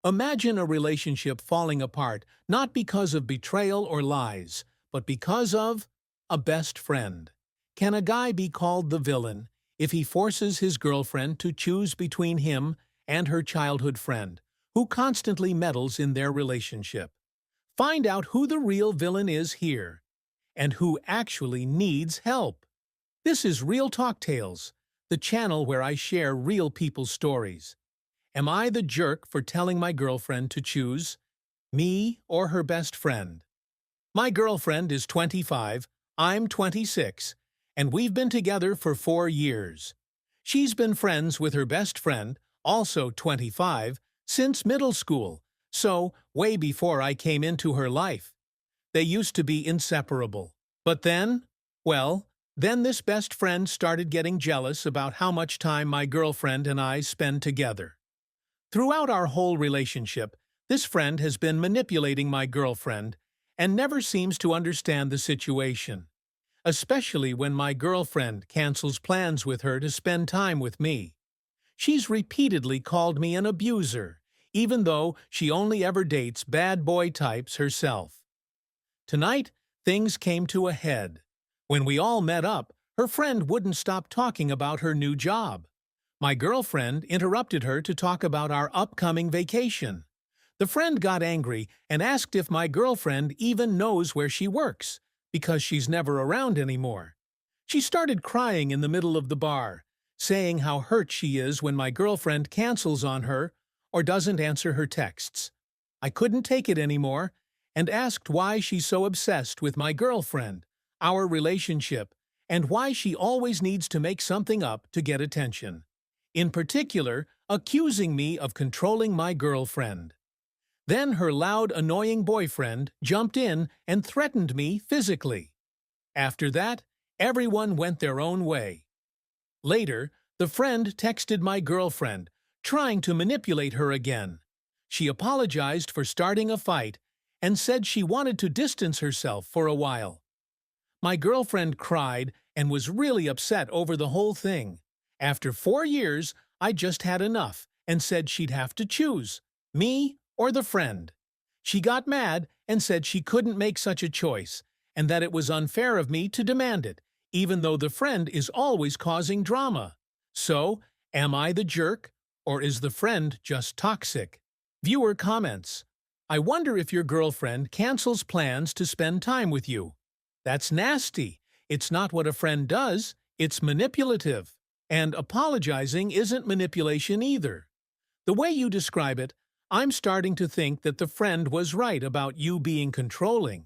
Imagine a relationship falling apart not because of betrayal or lies, but because of a best friend. Can a guy be called the villain if he forces his girlfriend to choose between him and her childhood friend, who constantly meddles in their relationship? Find out who the real villain is here, and who actually needs help. This is Real Talk Tales, the channel where I share real people's stories. Am I the jerk for telling my girlfriend to choose me or her best friend? My girlfriend is 25, I'm 26, and we've been together for 4 years. She's been friends with her best friend, also 25, since middle school, so way before I came into her life. They used to be inseparable. But then this best friend started getting jealous about how much time my girlfriend and I spend together. Throughout our whole relationship, this friend has been manipulating my girlfriend and never seems to understand the situation, especially when my girlfriend cancels plans with her to spend time with me. She's repeatedly called me an abuser, even though she only ever dates bad boy types herself. Tonight, things came to a head. When we all met up, her friend wouldn't stop talking about her new job. My girlfriend interrupted her to talk about our upcoming vacation. The friend got angry and asked if my girlfriend even knows where she works, because she's never around anymore. She started crying in the middle of the bar, saying how hurt she is when my girlfriend cancels on her or doesn't answer her texts. I couldn't take it anymore and asked why she's so obsessed with my girlfriend, our relationship, and why she always needs to make something up to get attention. In particular, accusing me of controlling my girlfriend. Then her loud, annoying boyfriend jumped in and threatened me physically. After that, everyone went their own way. Later, the friend texted my girlfriend, trying to manipulate her again. She apologized for starting a fight and said she wanted to distance herself for a while. My girlfriend cried and was really upset over the whole thing. After 4 years, I just had enough and said she'd have to choose, me or the friend. She got mad and said she couldn't make such a choice and that it was unfair of me to demand it, even though the friend is always causing drama. So, am I the jerk, or is the friend just toxic? Viewer comments. I wonder if your girlfriend cancels plans to spend time with you. That's nasty. It's not what a friend does, it's manipulative. And apologizing isn't manipulation either. The way you describe it, I'm starting to think that the friend was right about you being controlling.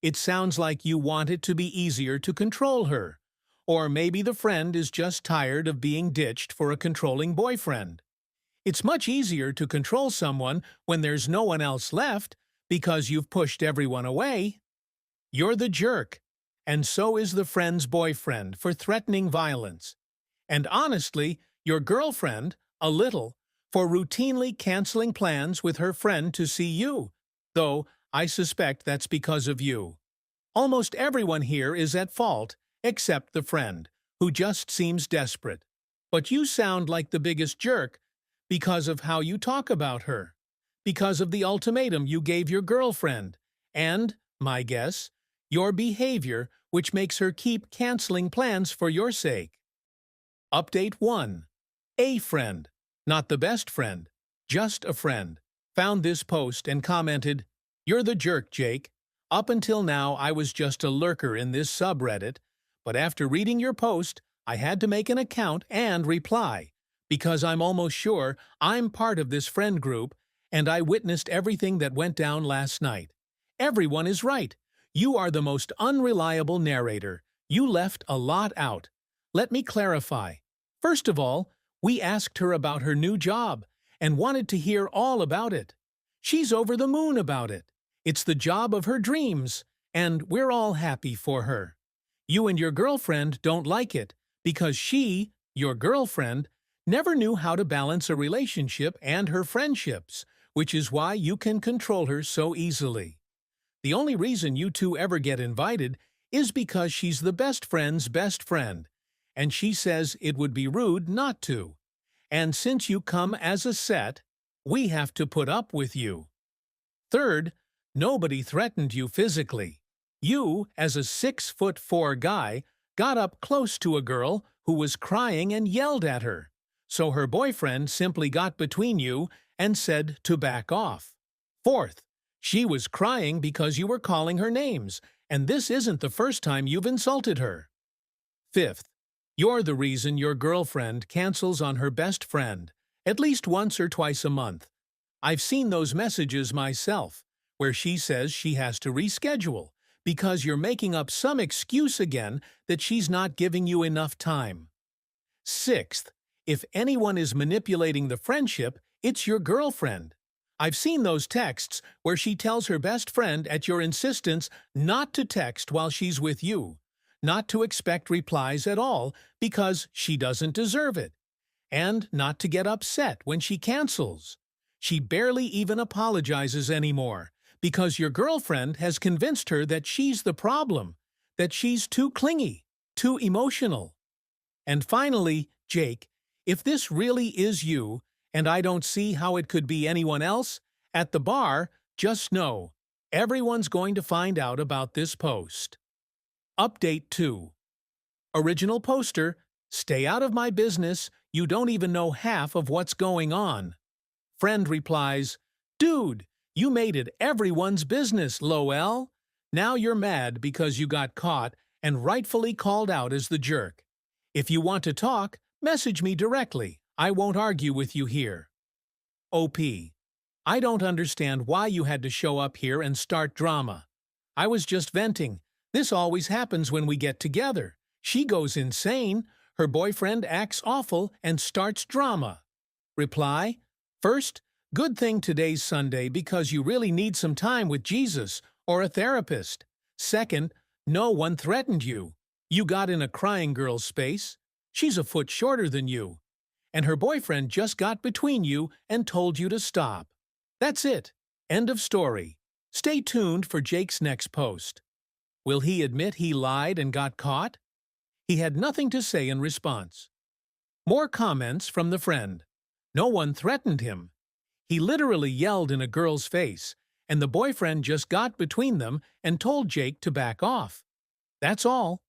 It sounds like you want it to be easier to control her. Or maybe the friend is just tired of being ditched for a controlling boyfriend. It's much easier to control someone when there's no one else left because you've pushed everyone away. You're the jerk, and so is the friend's boyfriend for threatening violence. And honestly, your girlfriend, a little, for routinely canceling plans with her friend to see you, though I suspect that's because of you. Almost everyone here is at fault, except the friend, who just seems desperate. But you sound like the biggest jerk because of how you talk about her, because of the ultimatum you gave your girlfriend, and, my guess, your behavior which makes her keep canceling plans for your sake. Update 1. A friend, not the best friend, just a friend, found this post and commented, "You're the jerk, Jake. Up until now I was just a lurker in this subreddit, but after reading your post, I had to make an account and reply, because I'm almost sure I'm part of this friend group and I witnessed everything that went down last night. Everyone is right. You are the most unreliable narrator. You left a lot out. Let me clarify. First of all, we asked her about her new job and wanted to hear all about it. She's over the moon about it. It's the job of her dreams, and we're all happy for her. You and your girlfriend don't like it because she, your girlfriend, never knew how to balance a relationship and her friendships, which is why you can control her so easily. The only reason you two ever get invited is because she's the best friend's best friend, and she says it would be rude not to. And since you come as a set, we have to put up with you. Third, nobody threatened you physically. You, as a 6'4" guy, got up close to a girl who was crying and yelled at her. So her boyfriend simply got between you and said to back off. Fourth, she was crying because you were calling her names, and this isn't the first time you've insulted her. Fifth, you're the reason your girlfriend cancels on her best friend, at least once or twice a month. I've seen those messages myself, where she says she has to reschedule because you're making up some excuse again that she's not giving you enough time. Sixth, if anyone is manipulating the friendship, it's your girlfriend. I've seen those texts where she tells her best friend at your insistence not to text while she's with you, not to expect replies at all because she doesn't deserve it, and not to get upset when she cancels. She barely even apologizes anymore because your girlfriend has convinced her that she's the problem, that she's too clingy, too emotional. And finally, Jake, if this really is you, and I don't see how it could be anyone else, at the bar, just know, everyone's going to find out about this post. Update 2. Original poster, stay out of my business, you don't even know half of what's going on. Friend replies, dude, you made it everyone's business, lol. Now you're mad because you got caught and rightfully called out as the jerk. If you want to talk, message me directly. I won't argue with you here. OP. I don't understand why you had to show up here and start drama. I was just venting. This always happens when we get together. She goes insane, her boyfriend acts awful and starts drama. Reply. First, good thing today's Sunday because you really need some time with Jesus or a therapist. Second, no one threatened you. You got in a crying girl's space. She's a foot shorter than you. And her boyfriend just got between you and told you to stop. That's it. End of story. Stay tuned for Jake's next post. Will he admit he lied and got caught? He had nothing to say in response. More comments from the friend. No one threatened him. He literally yelled in a girl's face, and the boyfriend just got between them and told Jake to back off. That's all.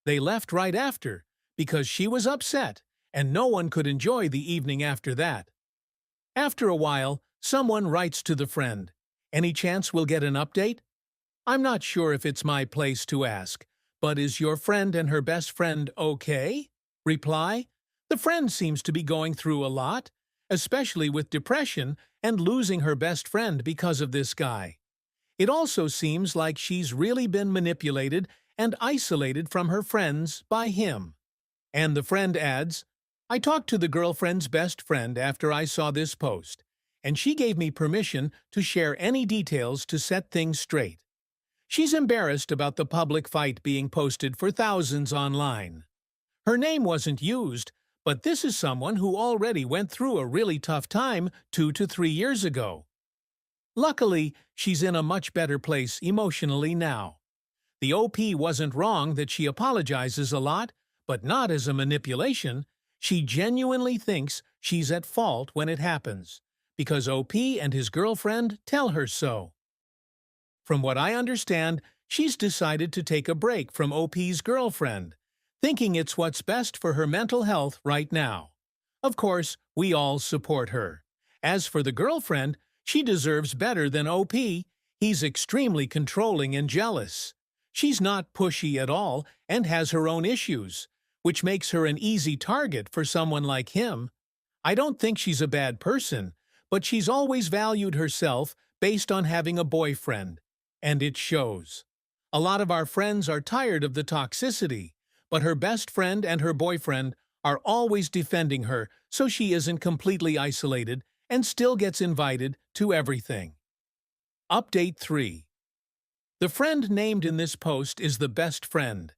They left right after, because she was upset, and no one could enjoy the evening after that. After a while, someone writes to the friend, any chance we'll get an update? I'm not sure if it's my place to ask, but is your friend and her best friend okay? Reply, the friend seems to be going through a lot, especially with depression and losing her best friend because of this guy. It also seems like she's really been manipulated and isolated from her friends by him. And the friend adds, I talked to the girlfriend's best friend after I saw this post, and she gave me permission to share any details to set things straight. She's embarrassed about the public fight being posted for thousands online. Her name wasn't used, but this is someone who already went through a really tough time 2 to 3 years ago. Luckily, she's in a much better place emotionally now. The OP wasn't wrong that she apologizes a lot, but not as a manipulation. She genuinely thinks she's at fault when it happens, because OP and his girlfriend tell her so. From what I understand, she's decided to take a break from OP's girlfriend, thinking it's what's best for her mental health right now. Of course, we all support her. As for the girlfriend, she deserves better than OP. He's extremely controlling and jealous. She's not pushy at all and has her own issues, which makes her an easy target for someone like him. I don't think she's a bad person, but she's always valued herself based on having a boyfriend, and it shows. A lot of our friends are tired of the toxicity, but her best friend and her boyfriend are always defending her so she isn't completely isolated and still gets invited to everything. Update 3. The friend named in this post is the best friend.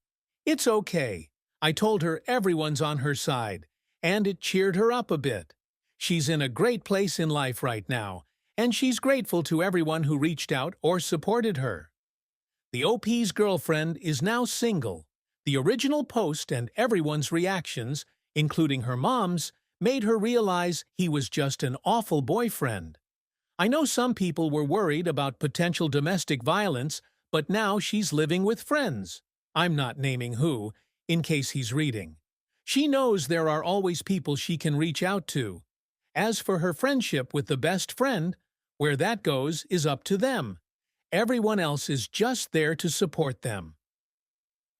It's okay. I told her everyone's on her side, and it cheered her up a bit. She's in a great place in life right now, and she's grateful to everyone who reached out or supported her. The OP's girlfriend is now single. The original post and everyone's reactions, including her mom's, made her realize he was just an awful boyfriend. I know some people were worried about potential domestic violence, but now she's living with friends. I'm not naming who, in case he's reading. She knows there are always people she can reach out to. As for her friendship with the best friend, where that goes is up to them. Everyone else is just there to support them.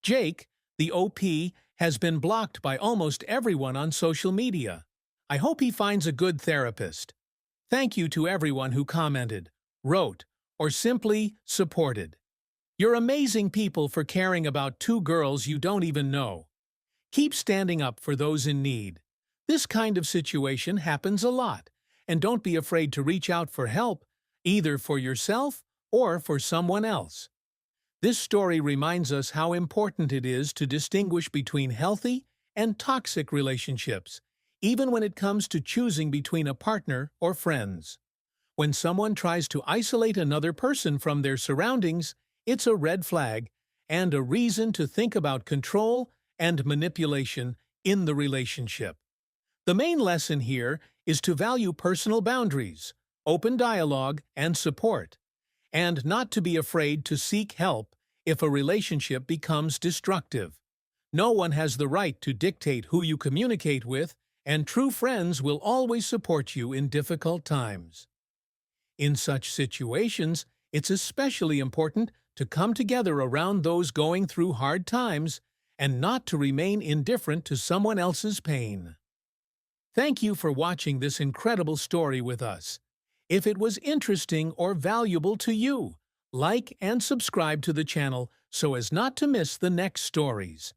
Jake, the OP, has been blocked by almost everyone on social media. I hope he finds a good therapist. Thank you to everyone who commented, wrote, or simply supported. You're amazing people for caring about two girls you don't even know. Keep standing up for those in need. This kind of situation happens a lot, and don't be afraid to reach out for help, either for yourself or for someone else. This story reminds us how important it is to distinguish between healthy and toxic relationships, even when it comes to choosing between a partner or friends. When someone tries to isolate another person from their surroundings, it's a red flag and a reason to think about control and manipulation in the relationship. The main lesson here is to value personal boundaries, open dialogue, and support, and not to be afraid to seek help if a relationship becomes destructive. No one has the right to dictate who you communicate with, and true friends will always support you in difficult times. In such situations, it's especially important to come together around those going through hard times and not to remain indifferent to someone else's pain. Thank you for watching this incredible story with us. If it was interesting or valuable to you, like and subscribe to the channel so as not to miss the next stories.